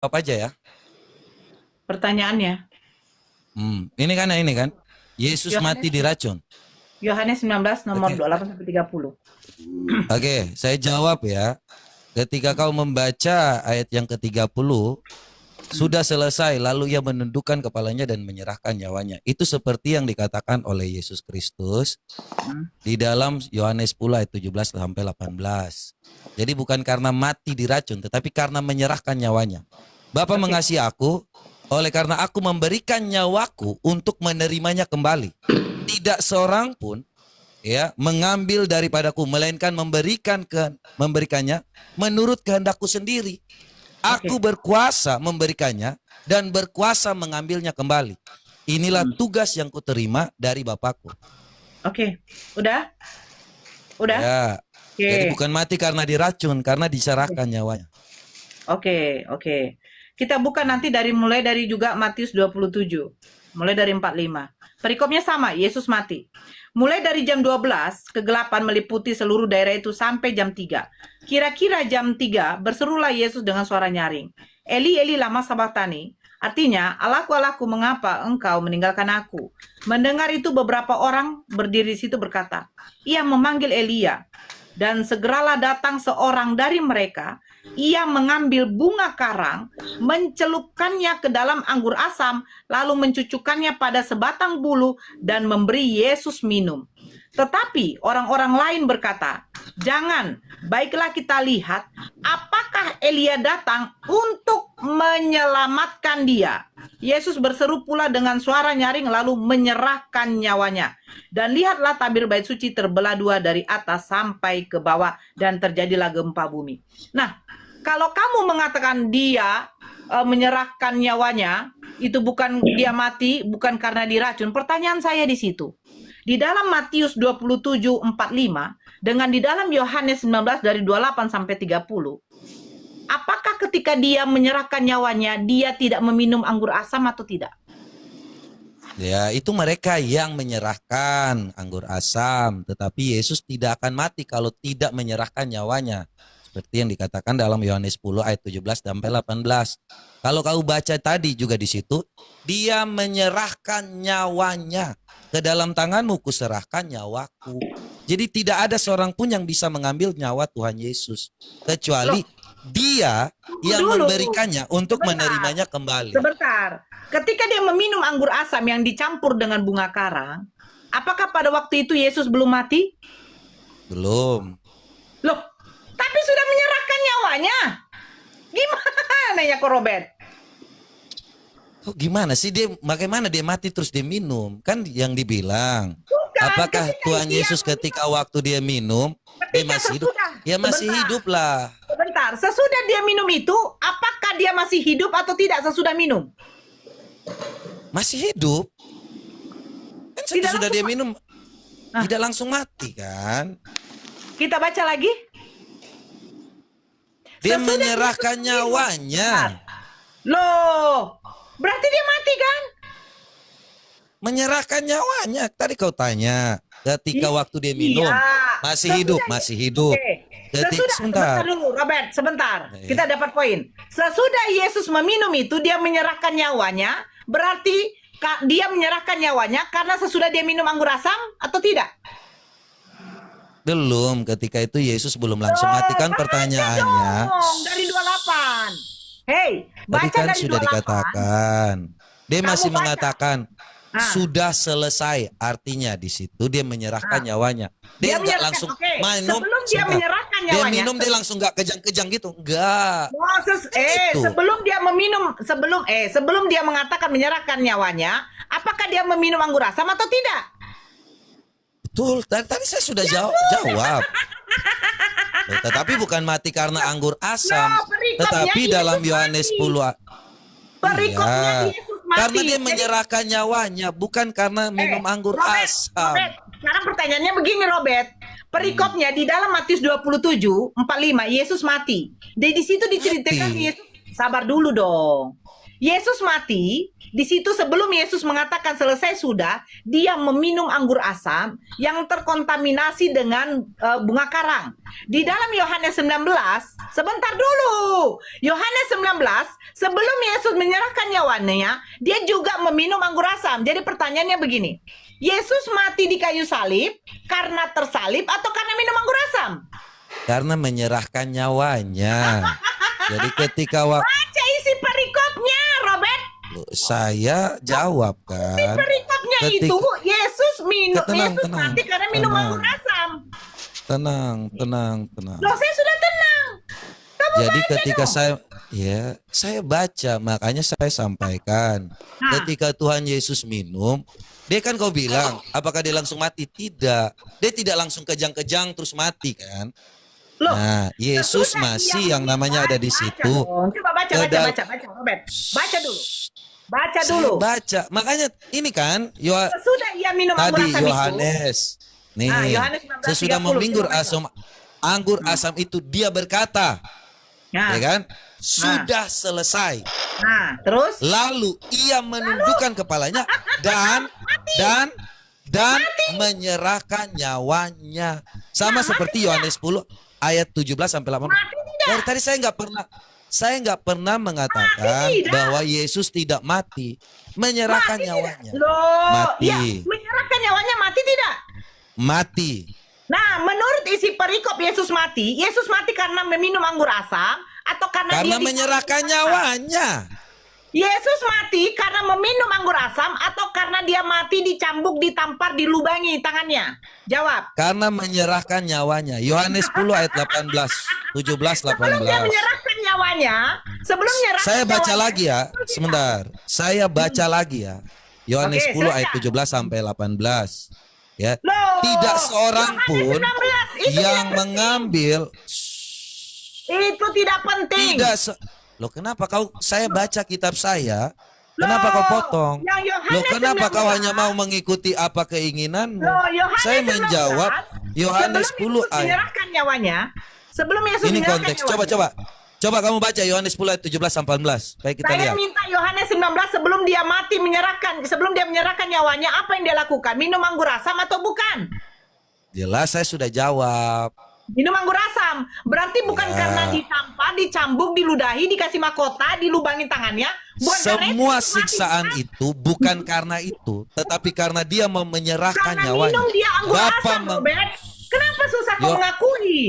apa aja ya? Pertanyaannya. Ini kan. Yesus mati Yohanes diracun. Yohanes 19 nomor Oke. 28 sampai 30. Oke, saya jawab ya. Ketika kau membaca ayat yang ke-30, sudah selesai, lalu ia menundukkan kepalanya dan menyerahkan nyawanya. Itu seperti yang dikatakan oleh Yesus Kristus di dalam Yohanes 10 ayat 17 sampai 18. Jadi bukan karena mati diracun, tetapi karena menyerahkan nyawanya. Bapa mengasihi aku, oleh karena aku memberikan nyawaku untuk menerimanya kembali. Tidak seorang pun ya mengambil daripadaku, melainkan memberikannya menurut kehendakku sendiri. Aku berkuasa memberikannya dan berkuasa mengambilnya kembali. Inilah tugas yang kuterima dari Bapakku. Oke. Udah? Udah? Ya. Oke. Jadi bukan mati karena diracun, karena diserahkan nyawanya. Oke. Kita buka nanti mulai dari juga Matius 27. Mulai dari 45. Perikopnya sama, Yesus mati. Mulai dari jam 12, kegelapan meliputi seluruh daerah itu sampai jam 3. Kira-kira jam 3, berserulah Yesus dengan suara nyaring. Eli, Eli, lama sabaktani. Artinya, Allahku, Allahku, mengapa engkau meninggalkan aku? Mendengar itu beberapa orang berdiri di situ berkata, ia memanggil Elia. Dan segeralah datang seorang dari mereka, ia mengambil bunga karang, mencelupkannya ke dalam anggur asam, lalu mencucukkannya pada sebatang bulu dan memberi Yesus minum. Tetapi orang-orang lain berkata, jangan, baiklah kita lihat apakah Elia datang untuk menyelamatkan dia. Yesus berseru pula dengan suara nyaring lalu menyerahkan nyawanya. Dan lihatlah tabir bait suci terbelah dua dari atas sampai ke bawah dan terjadilah gempa bumi. Nah, kalau kamu mengatakan dia menyerahkan nyawanya, itu bukan dia mati, bukan karena diracun. Pertanyaan saya di situ. Di dalam Matius 27:45 dengan di dalam Yohanes 19 dari 28 sampai 30, apakah ketika dia menyerahkan nyawanya dia tidak meminum anggur asam atau tidak? Ya, itu mereka yang menyerahkan anggur asam, tetapi Yesus tidak akan mati kalau tidak menyerahkan nyawanya. Seperti yang dikatakan dalam Yohanes 10 ayat 17 sampai 18. Kalau kau baca tadi juga di situ, dia menyerahkan nyawanya. Ke dalam tanganmu kuserahkan nyawaku. Jadi tidak ada seorang pun yang bisa mengambil nyawa Tuhan Yesus. Kecuali dia yang memberikannya untuk menerimanya kembali. Sebentar. Ketika dia meminum anggur asam yang dicampur dengan bunga karang, apakah pada waktu itu Yesus belum mati? Belum. Loh, tapi sudah menyerahkan nyawanya. Gimana ya, Ko Robert? Oh, gimana sih bagaimana dia mati terus dia minum? Kan yang dibilang. Bukan, Apakah Tuhan Yesus ketika waktu dia minum, dia masih hidup? Ya masih hidup lah. Sebentar, sesudah dia minum itu, apakah dia masih hidup atau tidak sesudah minum? Masih hidup. Kan sudah dia minum, tidak langsung mati kan? Kita baca lagi. Dia menyerahkan nyawanya. Loh, berarti dia mati kan? Menyerahkan nyawanya. Tadi kau tanya, ketika waktu dia minum, masih hidup. Sebentar dulu, Robert, sebentar. Kita dapat poin. Sesudah Yesus meminum itu, dia menyerahkan nyawanya. Berarti dia menyerahkan nyawanya karena sesudah dia minum anggur asam atau tidak? Belum, ketika itu Yesus belum langsung mati kan pertanyaannya. Dari 28. Hei, baca kan dari sudah 28. Dikatakan. Dia masih baca. mengatakan sudah selesai. Artinya di situ dia menyerahkan nyawanya. Dia nggak langsung minum. Sebelum dia menyerahkan nyawanya. Dia minum dia langsung nggak kejang-kejang gitu. Enggak. Sebelum dia mengatakan menyerahkan nyawanya, apakah dia meminum anggur asam atau tidak? Betul. Tadi saya sudah jawab. Tetapi bukan mati karena anggur asam, tetapi dalam Yohanes 10 perikopnya Yesus mati. Karena dia menyerahkan nyawanya, bukan karena minum anggur asam. Robert, sekarang pertanyaannya begini, Robert. Perikopnya di dalam Matius 27:45 Yesus mati. Di situ diceritakan Yesus, sabar dulu dong. Yesus mati, di situ sebelum Yesus mengatakan selesai sudah, dia meminum anggur asam yang terkontaminasi dengan bunga karang. Di dalam Yohanes 19, sebentar dulu. Yohanes 19, sebelum Yesus menyerahkan nyawanya, dia juga meminum anggur asam. Jadi pertanyaannya begini, Yesus mati di kayu salib karena tersalib atau karena minum anggur asam? Karena menyerahkan nyawanya. Jadi ketika Baca isi perikopnya, Robert. saya jawab kan. Perikopnya Ketika- itu Yesus Tenang, Yesus tenang, mati karena minum tenang. anggur asam. Tenang. Loh, saya sudah tenang. Kamu Jadi baca ketika dong. saya baca, makanya saya sampaikan. Nah. Ketika Tuhan Yesus minum, dia kan kau bilang, apakah dia langsung mati? Tidak. Dia tidak langsung kejang-kejang terus mati kan. Loh, Nah, Yesus sesudah masih dia yang namanya ada di baca situ. dong. Coba baca, Kedal- Robert. Baca dulu. Baca Saya dulu. baca. Makanya ini kan, Sesudah ia minum anggur tadi asam itu. Yohanes. Nih, Nah, Yohanes 19:30, sesudah meminggir coba baca. anggur asam itu dia berkata, Nah, ya kan? Sudah selesai. nah, terus Lalu ia menundukkan kepalanya dan menyerahkan nyawanya. Sama seperti Yohanes 10 ayat 17 sampai 18. mati tidak. Dari tadi saya nggak pernah mengatakan Mati tidak. bahwa Yesus tidak mati, menyerahkan Mati nyawanya. tidak. Loh, Mati. ya, menyerahkan nyawanya mati tidak? Mati. Nah, menurut isi perikop Yesus mati karena meminum anggur asam atau karena Karena dia menyerahkan nyawanya. Yesus mati karena meminum anggur asam atau karena dia mati dicambuk, ditampar, dilubangi tangannya? Jawab. Karena menyerahkan nyawanya. Yohanes 10 ayat 18, 17, Sebelum dia 18. menyerahkan nyawanya, Saya baca lagi ya, sebentar. Saya baca lagi ya. Yohanes Oke, 10 ayat silakan. 17 sampai 18. Ya. Loh, Tidak seorang Yohanes pun 19, itu yang tidak mengambil Itu tidak penting. Loh, kenapa saya baca kitab saya? Kenapa Loh, kau potong? yang Yohanes Loh, kenapa 19, kau hanya mau mengikuti apa keinginanmu? Loh, Yohanes Saya 19, menjawab Yohanes 10 sebelum Yesus ayat. menyerahkan nyawanya, sebelum Yesus Ini menyerahkan konteks. nyawanya. Coba kamu baca Yohanes 10 ayat 17 sampai 18. Baik, kita Saya lihat. minta Yohanes 19 sebelum dia mati sebelum dia menyerahkan nyawanya, apa yang dia lakukan? Minum anggur asam atau bukan? Jelas saya sudah jawab. Minum anggur asam. Berarti bukan Ya. karena ditampar, dicambuk, diludahi, dikasih mahkota, dilubangin tangannya. Bukan karena itu Semua mati. siksaan itu bukan karena itu, tetapi karena dia mau menyerahkan Karena nyawanya. minum dia anggur Bapak asam, Robert. Kenapa susah kau Yo- mengakui?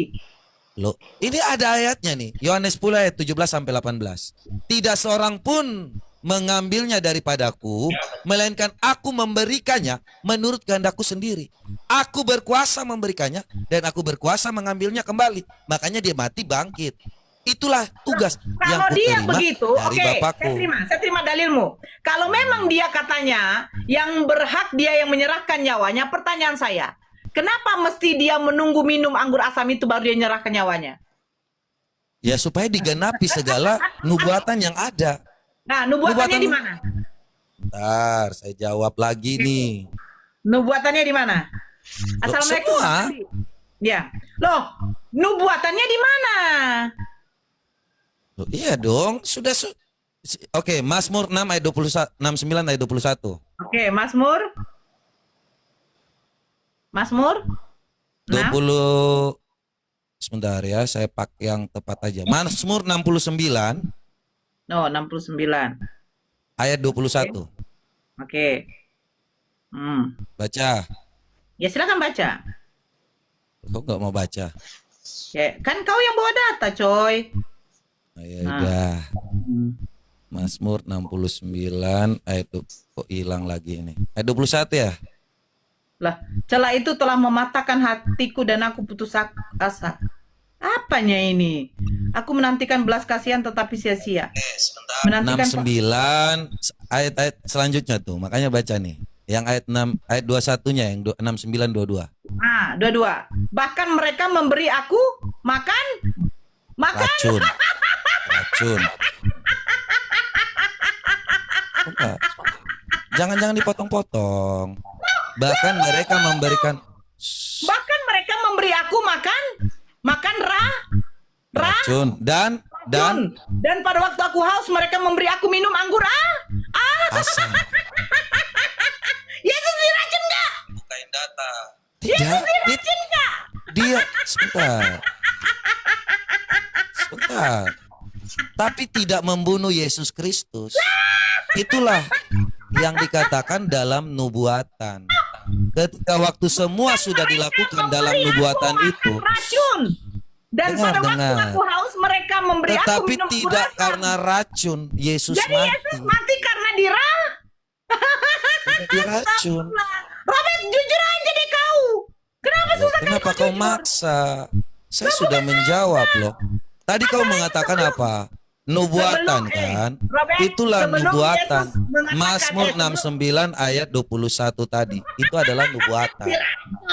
Loh, ini ada ayatnya nih. Yohanes 10 ayat 17 sampai 18. Tidak seorang pun mengambilnya daripadaku, melainkan aku memberikannya menurut kehendakku sendiri. Aku berkuasa memberikannya dan aku berkuasa mengambilnya kembali. Makanya dia mati bangkit. Itulah tugas yang Kalau dia kuterima begitu, dari oke, Bapakku. saya terima dalilmu. Kalau memang dia katanya yang berhak dia yang menyerahkan nyawanya, pertanyaan saya, kenapa mesti dia menunggu minum anggur asam itu baru dia menyerahkan nyawanya? Ya supaya digenapi segala nubuatan yang ada. Nah, nubuatannya Nubuatan- di mana? Bentar, saya jawab lagi nih. Nubuatannya di mana? Loh, Assalamualaikum. semua. Ya. Loh, nubuatannya di mana? Loh, iya dong, sudah Oke, Mazmur 6 ayat 21, 69 ayat 21. Oke, Mazmur. Mazmur 20 Sebentar ya, saya pakai yang tepat aja. Mazmur 69 No, 69. ayat 21. Oke. Baca. Ya silakan baca. Kok nggak mau baca? Ya, kan kau yang bawa data, coy. Ya udah. Mazmur 69 ayat kok hilang lagi ini. Ayat 21 ya? Lah, celah itu telah mematahkan hatiku dan aku putus asa. Apanya ini? Aku menantikan belas kasihan tetapi sia-sia. Menantikan 69 ayat-ayat selanjutnya tuh. Makanya baca nih. Yang ayat 6 ayat 21-nya yang 69 22. Ah, dua-dua. Bahkan mereka memberi aku makan Racun. Racun. Enggak. Jangan-jangan dipotong-potong. Bahkan mereka memberikan bahkan mereka memberi aku makan racun racun dan Dan pada waktu aku haus mereka memberi aku minum anggur. Asal. Yesus diracun nggak? Bukain data. Yesus Tidak. diracun nggak? Dia sebentar. Tapi tidak membunuh Yesus Kristus. Itulah yang dikatakan dalam nubuatan. Ketika waktu semua sudah dilakukan dalam nubuatan itu, Racun. Dan pada waktu aku haus mereka memberi aku tetapi minum tidak anggur. karena racun Yesus Jadi mati. Yesus mati karena Diracun. Robert, jujur aja deh kau. Kenapa susah kali Kenapa kau jujur? maksa? Saya sudah menjawab loh. Tadi kau mengatakan apa? Nubuatan kan? Robert, Itulah sebelum nubuatan. Yesus mengatakan, Mazmur 69 ayat 21 tadi. Itu adalah nubuatan.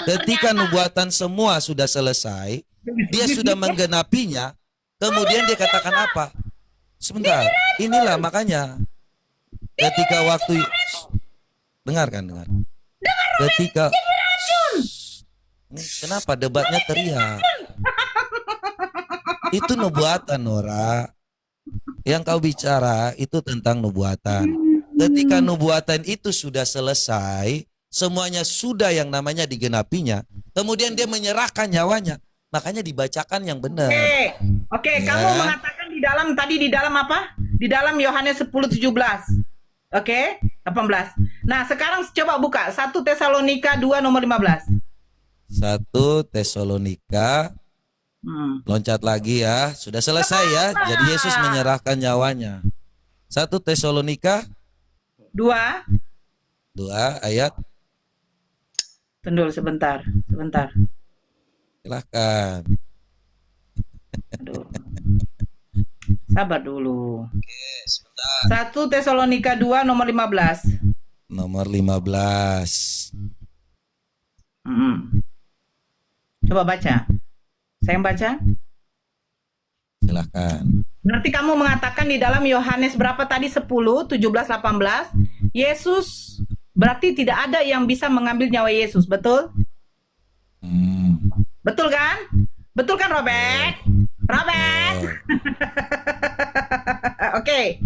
Ketika nubuatan semua sudah selesai, dia sudah menggenapinya, kemudian dia katakan apa? Sebentar, inilah makanya ketika waktu dengarkan. Ketika kenapa debatnya teriak? Itu nubuatan, Nora. Yang kau bicara itu tentang nubuatan. Ketika nubuatan itu sudah selesai, semuanya sudah yang namanya digenapinya, kemudian dia menyerahkan nyawanya. Makanya dibacakan yang benar. Oke, Ya. kamu mengatakan di dalam apa? Di dalam Yohanes 10:17. Oke, 18. Nah, sekarang coba buka 1 Tesalonika 2 nomor 15. 1 Tesalonika, loncat lagi ya. Sudah selesai ya. Jadi Yesus menyerahkan nyawanya. 1 Tesalonika 2. 2 ayat. Tunggu sebentar. Silahkan. Aduh. Sabar dulu. Oke, sebentar. 1 Tesalonika 2 nomor 15. Nomor 15. Coba baca. Saya yang baca. Silahkan. Berarti kamu mengatakan di dalam Yohanes berapa tadi? 10, 17, 18. Yesus berarti tidak ada yang bisa mengambil nyawa Yesus, betul? Betul kan? Betul kan, Robert? Robert. Oke.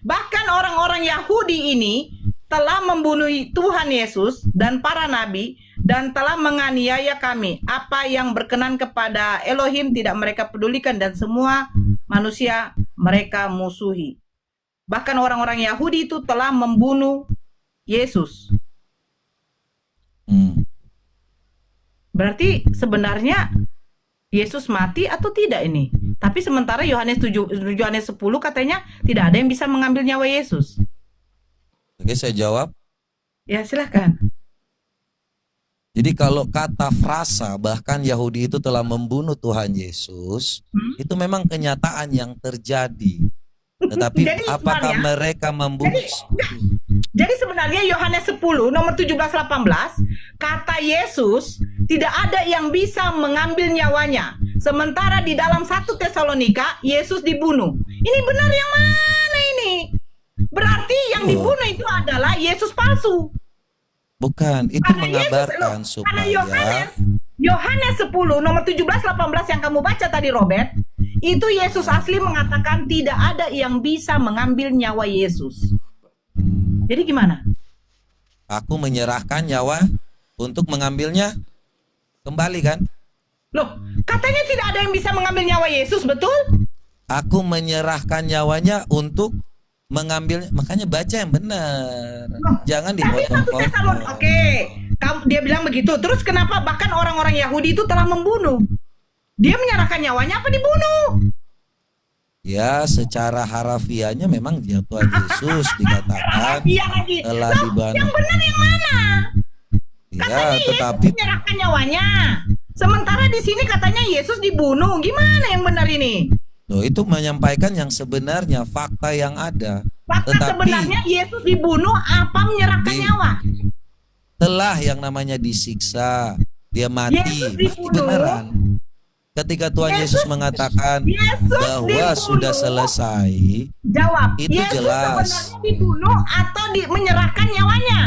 Bahkan orang-orang Yahudi ini telah membunuh Tuhan Yesus dan para nabi dan telah menganiaya kami. Apa yang berkenan kepada Elohim tidak mereka pedulikan dan semua manusia mereka musuhi. Bahkan orang-orang Yahudi itu telah membunuh Yesus. Berarti sebenarnya Yesus mati atau tidak ini? Tapi sementara Yohanes 10 katanya tidak ada yang bisa mengambil nyawa Yesus. Oke, saya jawab. Ya, silahkan. Jadi kalau kata frasa bahkan Yahudi itu telah membunuh Tuhan Yesus, itu memang kenyataan yang terjadi. Tetapi Jadi apakah sebenarnya- mereka membunuh? Jadi sebenarnya Yohanes 10 nomor 17-18 kata Yesus tidak ada yang bisa mengambil nyawanya. Sementara di dalam 1 Tesalonika Yesus dibunuh. Ini benar yang mana ini? Berarti yang dibunuh itu adalah Yesus palsu. Bukan, itu Karena mengabarkan Yesus, supaya karena Yohanes 10 nomor 17-18 yang kamu baca tadi, Robert, itu Yesus asli mengatakan tidak ada yang bisa mengambil nyawa Yesus. Jadi gimana? aku menyerahkan nyawa untuk mengambilnya kembali kan? Loh, katanya tidak ada yang bisa mengambil nyawa Yesus, betul? Aku menyerahkan nyawanya untuk mengambilnya. Makanya baca yang benar. Jangan Tapi 1 Tesalonika, dipotong-potong. oke, dia bilang begitu. Terus kenapa bahkan orang-orang Yahudi itu telah membunuh? Dia menyerahkan nyawanya apa dibunuh? Ya, secara harafiahnya memang dia Tuhan Yesus dikatakan Iya lagi. telah Loh, dibunuh. yang benar yang mana? Ya, Katanya tetapi Yesus menyerahkan nyawanya. Sementara di sini katanya Yesus dibunuh. Gimana yang benar ini? loh, itu menyampaikan yang sebenarnya, fakta yang ada. Fakta Tetapi sebenarnya Yesus dibunuh apa menyerahkan nyawa? telah yang namanya disiksa, dia mati, Yesus mati dibunuh. beneran. Ketika Tuhan Yesus mengatakan Yesus bahwa dibunuh. sudah selesai, Jawab. Itu Yesus jelas. sebenarnya dibunuh atau menyerahkan nyawanya?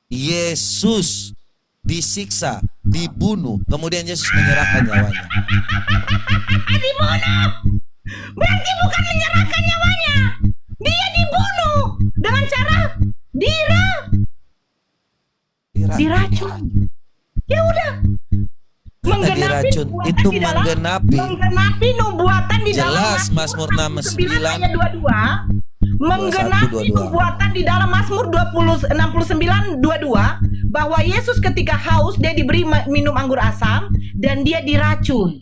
Yesus disiksa, dibunuh, kemudian Yesus menyerahkan nyawanya. Dibunuh. Berarti bukan menyerahkan nyawanya. Dia dibunuh dengan cara diracun. Ya udah. Karena diracun itu menggenapi nubuatan di dalam jelas Mazmur 69 ayat 22, menggenapi nubuatan di dalam Mazmur 69 22 bahwa Yesus ketika haus dia diberi minum anggur asam dan dia diracun.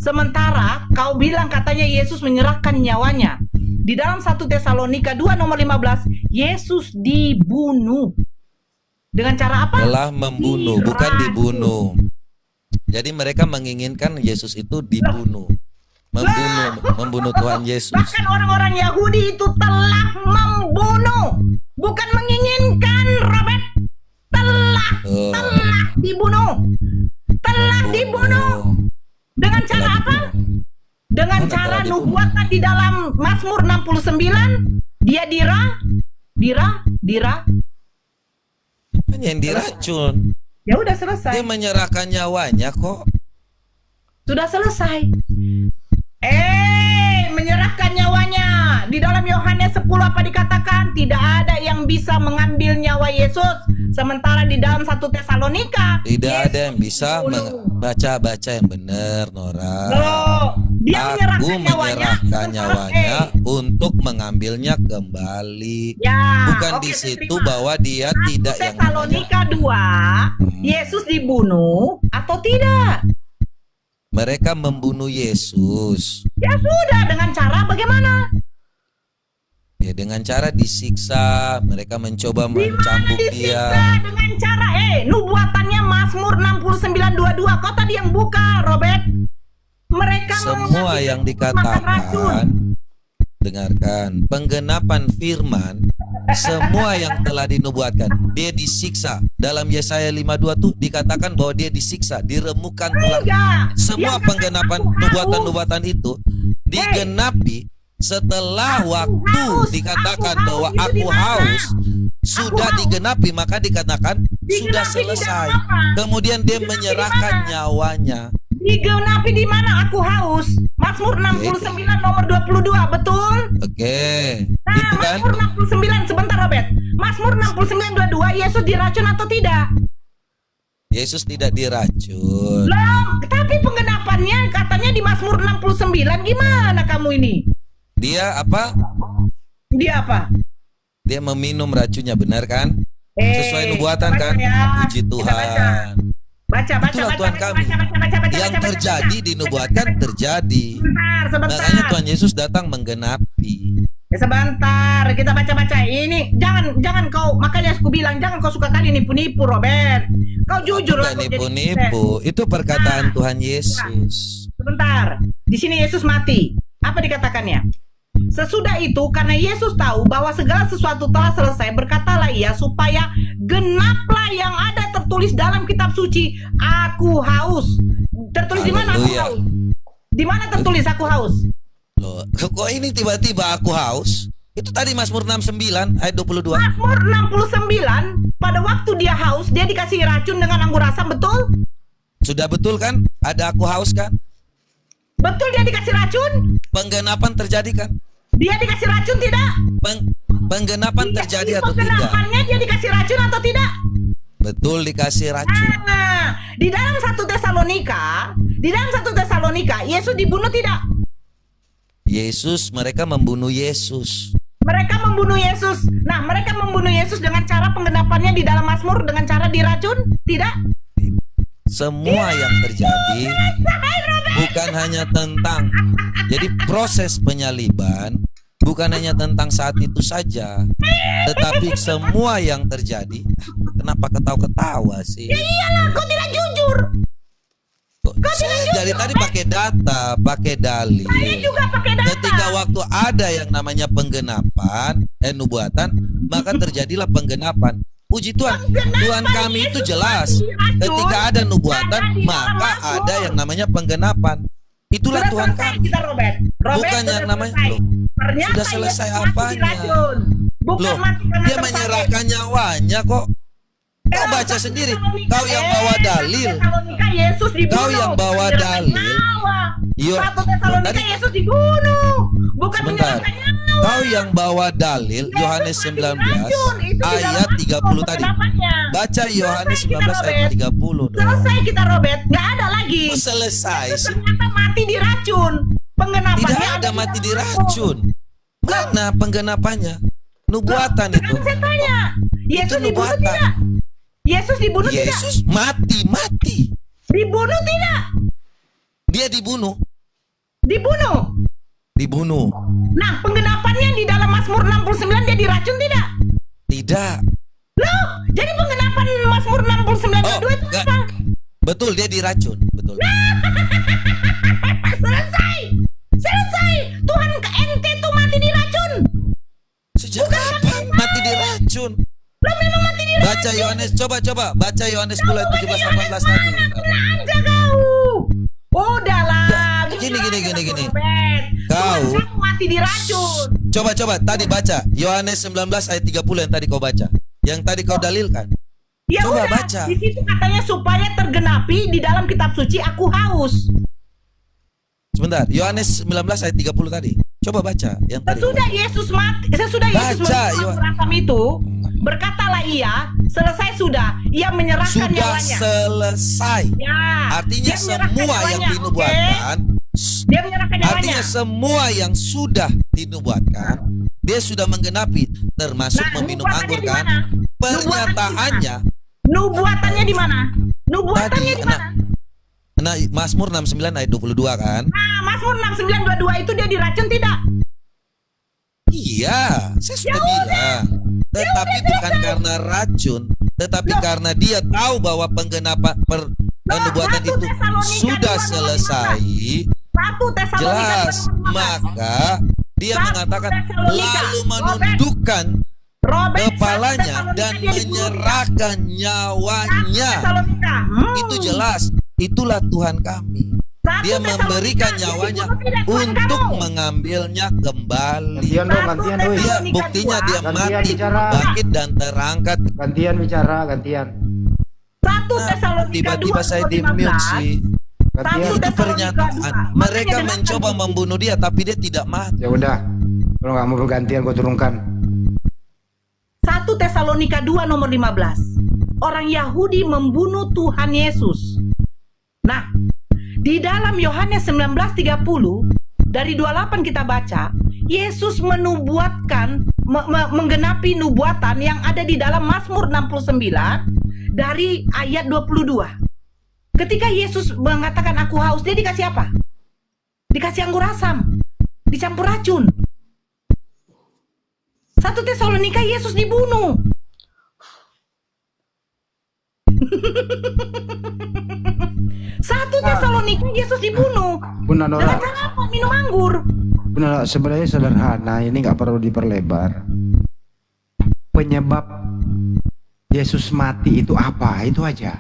Sementara kau bilang katanya Yesus menyerahkan nyawanya. Di dalam 1 Tesalonika 2 nomor 15, Yesus dibunuh. Dengan cara apa? Telah membunuh, bukan dibunuh. Jadi mereka menginginkan Yesus itu dibunuh. Membunuh Tuhan Yesus. Bahkan orang-orang Yahudi itu telah membunuh. Bukan menginginkan, Robert. Telah dibunuh. Telah dibunuh. Dengan cara apa? Dengan cara nubuatan di dalam Mazmur 69, dia yang diracun. Ya udah selesai. Dia menyerahkan nyawanya kok. Sudah selesai. Menyerahkan nyawanya. Di dalam Yohanes 10 apa dikatakan? Tidak ada yang bisa mengambil nyawa Yesus. Sementara di dalam 1 Tesalonika tidak ada yang bisa baca yang benar, Nora. Dia Aku menyerahkan nyawanya untuk mengambilnya kembali. Ya, bukan di situ bahwa dia tidak yang Tesalonika 2 Yesus dibunuh atau tidak? Mereka membunuh Yesus. Ya sudah, dengan cara bagaimana? Ya dengan cara disiksa. Mereka mencoba mencambuk dia. Dengan cara nubuatannya Mazmur 69:22. Kau tadi yang buka, Robert. Mereka semua yang dikatakan, dengarkan, penggenapan firman, semua yang telah dinubuatkan, dia disiksa. Dalam Yesaya 52 tuh dikatakan bahwa dia disiksa, diremukan tulang. Semua penggenapan nubuatan-nubuatan itu digenapi setelah waktu dikatakan bahwa aku haus, sudah digenapi, maka dikatakan sudah selesai. Kemudian dia menyerahkan nyawanya. Digenapi di mana aku haus? Mazmur 69 nomor 22, betul? Oke. Nah, Itu kan? Mazmur 69, sebentar Robert. Mazmur 69:22, Yesus diracun atau tidak? Yesus tidak diracun. Loh, tapi penggenapannya katanya di Mazmur 69. Gimana kamu ini? Dia apa? Dia apa? Dia meminum racunnya, benar kan? Sesuai nubuatan kan? Ya. Puji Tuhan. Baca. Itulah Tuhan kami. Yang terjadi dinubuatkan terjadi. Sebentar. Makanya Tuhan Yesus datang menggenapi. Ya, sebentar, kita baca-baca. Ini jangan kau, makanya aku bilang jangan kau suka kali nipu-nipu, Robert. Kau jujur lah. Nipu-nipu. Itu perkataan Tuhan Yesus. Sebentar. Di sini Yesus mati. Apa dikatakannya? Sesudah itu, karena Yesus tahu bahwa segala sesuatu telah selesai, berkatalah ia supaya genaplah yang ada tertulis dalam kitab suci, aku haus. Tertulis di mana aku haus? Di mana tertulis aku haus? Loh, kok ini tiba-tiba aku haus? Itu tadi Mazmur 69 ayat 22. Mazmur 69, pada waktu dia haus, dia dikasih racun dengan anggur asam, betul? Sudah betul kan? Ada aku haus kan? Betul dia dikasih racun? Penggenapan terjadi kan? Dia dikasih racun tidak? Penggenapan terjadi atau tidak? Penggenapannya dia dikasih racun atau tidak? Betul dikasih racun. Nah, di dalam 1 Tesalonika, Yesus dibunuh tidak? Mereka membunuh Yesus. Mereka membunuh Yesus. Nah, mereka membunuh Yesus dengan cara penggenapannya di dalam Mazmur dengan cara diracun? Tidak? Semua yang terjadi bukan hanya tentang, jadi proses penyaliban bukan hanya tentang saat itu saja, tetapi semua yang terjadi. Kenapa ketawa-ketawa sih? Ya iyalah, kau tidak jujur. Saya dari tadi pakai data, pakai dalil. Saya juga pakai data. Ketika waktu ada yang namanya penggenapan, nubuatan, maka terjadilah penggenapan. Puji Tuhan, Tuhan kami itu jelas. Ketika ada nubuatan, maka ada yang namanya penggenapan. Itulah Tuhan kami. Bukan yang namanya sudah selesai apanya. Loh, dia menyerahkan nyawanya kok. Kau baca sendiri. Kau yang bawa dalil. Tesalonika Yesus dibunuh. Kau yang bawa bukan dalil. menyerahkan nyawa. Yo, 1 Tesalonika tadi- Yesus dibunuh, bukan Sebentar. menyerahkan nyawa. Kau yang bawa dalil Yohanes 19 ayat 30 tadi. Baca Yohanes 19 ayat 30 dong. Selesai kita, Robert, nggak ada lagi. Oh, selesai Yesus sih. ternyata mati diracun. Penggenapannya Tidak ada di mati dalam diracun. Mana penggenapannya? Nubuatan itu. Kan saya tanya, Yesus Itu dibunuh nubuatan. tidak? Yesus dibunuh tidak? Yesus mati. Dibunuh tidak? Dia dibunuh. Dibunuh. Nah, penggenapannya di dalam Mazmur 69 dia diracun tidak? Tidak. Loh, jadi penggenapan Mazmur 69 Oh, itu enggak. apa? Betul, dia diracun. Betul. Selesai. Tuhan ke ente tuh mati diracun. Sejak kapan mati diracun? Lo memang mati diracun. Baca Yohanes, coba. Baca Yohanes 10 ayat 17 18 tadi. Kena aja kau. Udahlah. Gini. Robert. Kau. Tuhan kamu mati diracun. Coba tadi baca Yohanes 19 ayat 30 yang tadi kau baca. Yang tadi kau dalilkan. Ya Coba udah, baca. di situ katanya supaya tergenapi di dalam kitab suci aku haus. Sebentar, Yohanes 19 ayat 30 tadi. Coba baca yang tadi. Sesudah Yesus mati, sesudah Yesus Baca, menerima berasam itu, berkatalah ia, selesai sudah, ia menyerahkan Sudah nyawanya. selesai. Ya, Artinya dia menyerahkan semua yang nyawanya, dinubuatkan, Dia menyerahkan nyawanya. artinya semua yang sudah dinubuatkan, dia sudah menggenapi, termasuk Nah, meminum nubuatannya anggur di kan? mana? Pernyataannya Nubuatannya di mana? Nubuatannya tadi, di mana? nah Mazmur 69 ayat 22 kan? Nah, Mazmur 69:22 itu dia diracun tidak? Iya, saya sudah bilang. Tetapi bukan karena racun, tetapi karena dia tahu bahwa nubuatan 1 itu Tesalonika sudah 2:15. selesai. 1 Tesalonika Jelas, 2:15. maka dia 1 mengatakan Tesalonika. lalu menundukkan Robert, 1 kepalanya Tesalonika dan dia dibunuh. menyerahkan 1 nyawanya. Tesalonika. Itu jelas, itulah Tuhan kami. 1 Dia Tesalonika, memberikan dia nyawanya dibunuh tidak, Tuhan untuk kamu? mengambilnya kembali. Gantian dong, gantian doi. Dia buktinya dia Gantian mati, bicara. bangkit dan terangkat. Gantian bicara, gantian. 1 Tesalonika Tiba-tiba saya di mute 2:15. sih. Gantian. Itu pernyataan. Mereka Makanya mencoba dengan- membunuh dia, tapi dia tidak mati. Ya udah. Kalau nggak mau bergantian gue turunkan. 1 Tesalonika 2:15. Orang Yahudi membunuh Tuhan Yesus. Nah, di dalam Yohanes 19:30 dari 28 kita baca, Yesus menubuatkan menggenapi nubuatan yang ada di dalam Mazmur 69 dari ayat 22. Ketika Yesus mengatakan aku haus, dia dikasih apa? Dikasih anggur asam, dicampur racun. 1 Tesalonika Yesus dibunuh. Satu Tesalonika Yesus dibunuh. Bunda Dengan Nora, cara apa? Minum anggur. Bunda Nora, sebenarnya sederhana, ini nggak perlu diperlebar. Penyebab Yesus mati itu apa? Itu aja.